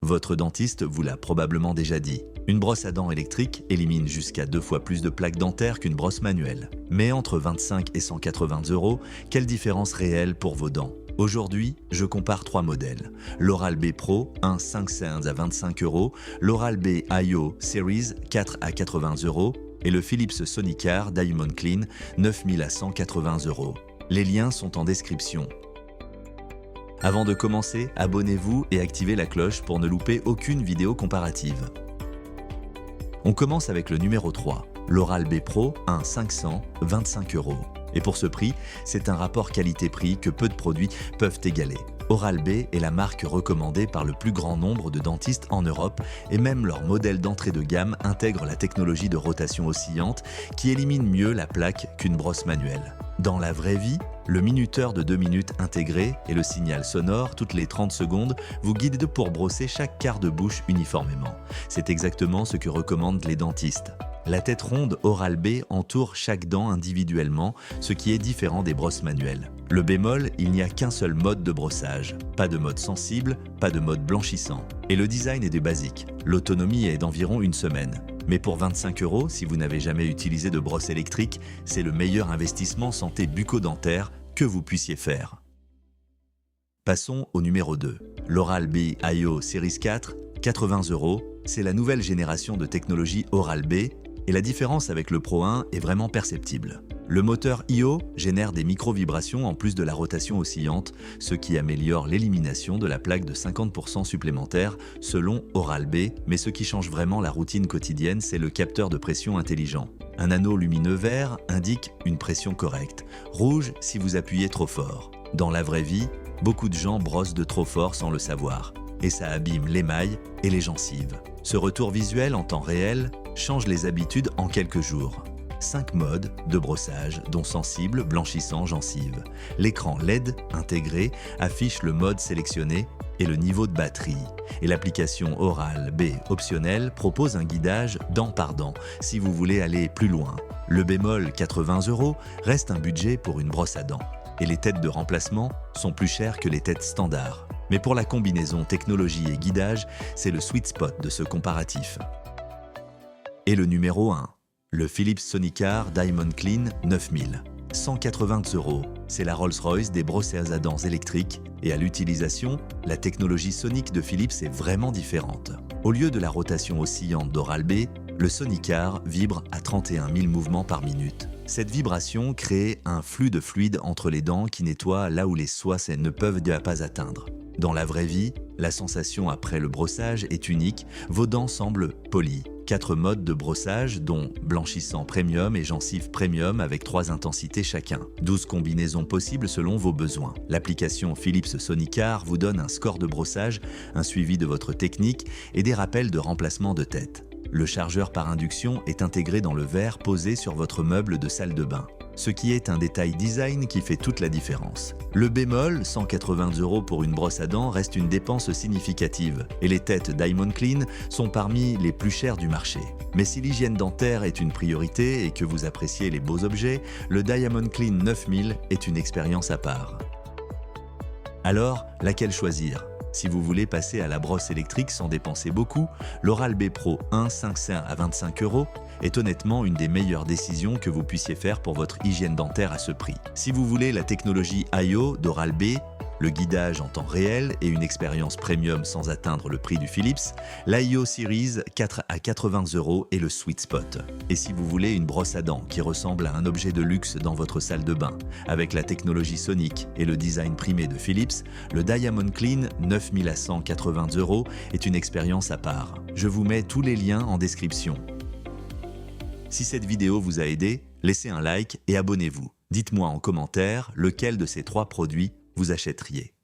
Votre dentiste vous l'a probablement déjà dit. Une brosse à dents électrique élimine jusqu'à 2 fois plus de plaques dentaires qu'une brosse manuelle. Mais entre 25 et 180 €, quelle différence réelle pour vos dents? Aujourd'hui, je compare 3 modèles. L'Oral-B Pro, un 5 cents à 25 €, l'Oral-B IO Series 4 à 80 € et le Philips Sonicare Diamond Clean 9000 à 180 €. Les liens sont en description. Avant de commencer, abonnez-vous et activez la cloche pour ne louper aucune vidéo comparative. On commence avec le numéro 3, l'Oral-B Pro, un 500, 25 €. Et pour ce prix, c'est un rapport qualité-prix que peu de produits peuvent égaler. Oral-B est la marque recommandée par le plus grand nombre de dentistes en Europe et même leur modèle d'entrée de gamme intègre la technologie de rotation oscillante qui élimine mieux la plaque qu'une brosse manuelle. Dans la vraie vie, le minuteur de 2 minutes intégré et le signal sonore toutes les 30 secondes vous guident pour brosser chaque quart de bouche uniformément. C'est exactement ce que recommandent les dentistes. La tête ronde Oral-B entoure chaque dent individuellement, ce qui est différent des brosses manuelles. Le bémol, il n'y a qu'un seul mode de brossage. Pas de mode sensible, pas de mode blanchissant. Et le design est des basiques. L'autonomie est d'environ 1 semaine. Mais pour 25 €, si vous n'avez jamais utilisé de brosse électrique, c'est le meilleur investissement santé bucco-dentaire que vous puissiez faire. Passons au numéro 2. L'Oral-B IO Series 4, 80 €. C'est la nouvelle génération de technologie Oral-B et la différence avec le Pro 1 est vraiment perceptible. Le moteur IO génère des micro-vibrations en plus de la rotation oscillante, ce qui améliore l'élimination de la plaque de 50% supplémentaire selon Oral-B, mais ce qui change vraiment la routine quotidienne, c'est le capteur de pression intelligent. Un anneau lumineux vert indique une pression correcte, rouge si vous appuyez trop fort. Dans la vraie vie, beaucoup de gens brossent de trop fort sans le savoir, et ça abîme l'émail et les gencives. Ce retour visuel en temps réel change les habitudes en quelques jours. 5 modes de brossage, dont sensible, blanchissant, gencive. L'écran LED intégré affiche le mode sélectionné et le niveau de batterie. Et l'application Oral-B optionnelle propose un guidage dent par dent si vous voulez aller plus loin. Le bémol 80 € reste un budget pour une brosse à dents. Et les têtes de remplacement sont plus chères que les têtes standards. Mais pour la combinaison technologie et guidage, c'est le sweet spot de ce comparatif. Et le numéro 1, le Philips Sonicare Diamond Clean 9000. 180 €, c'est la Rolls-Royce des brosses à dents électriques et à l'utilisation, la technologie sonique de Philips est vraiment différente. Au lieu de la rotation oscillante d'Oral-B, le Sonicare vibre à 31 000 mouvements par minute. Cette vibration crée un flux de fluide entre les dents qui nettoie là où les soies ne peuvent pas atteindre. Dans la vraie vie, la sensation après le brossage est unique, vos dents semblent polies. 4 modes de brossage dont blanchissant premium et gencive premium avec 3 intensités chacun. 12 combinaisons possibles selon vos besoins. L'application Philips Sonicare vous donne un score de brossage, un suivi de votre technique et des rappels de remplacement de tête. Le chargeur par induction est intégré dans le verre posé sur votre meuble de salle de bain, ce qui est un détail design qui fait toute la différence. Le bémol, 180 € pour une brosse à dents, reste une dépense significative et les têtes Diamond Clean sont parmi les plus chères du marché. Mais si l'hygiène dentaire est une priorité et que vous appréciez les beaux objets, le Diamond Clean 9000 est une expérience à part. Alors, laquelle choisir ? Si vous voulez passer à la brosse électrique sans dépenser beaucoup, l'Oral-B Pro 1 5 cents à 25 € est honnêtement une des meilleures décisions que vous puissiez faire pour votre hygiène dentaire à ce prix. Si vous voulez la technologie IO d'Oral-B, le guidage en temps réel et une expérience premium sans atteindre le prix du Philips, l'IO Series 4 à 80 € est le sweet spot. Et si vous voulez une brosse à dents qui ressemble à un objet de luxe dans votre salle de bain, avec la technologie sonique et le design primé de Philips, le Diamond Clean 9000 à 180 € est une expérience à part. Je vous mets tous les liens en description. Si cette vidéo vous a aidé, laissez un like et abonnez-vous. Dites-moi en commentaire lequel de ces 3 produits vous achèteriez.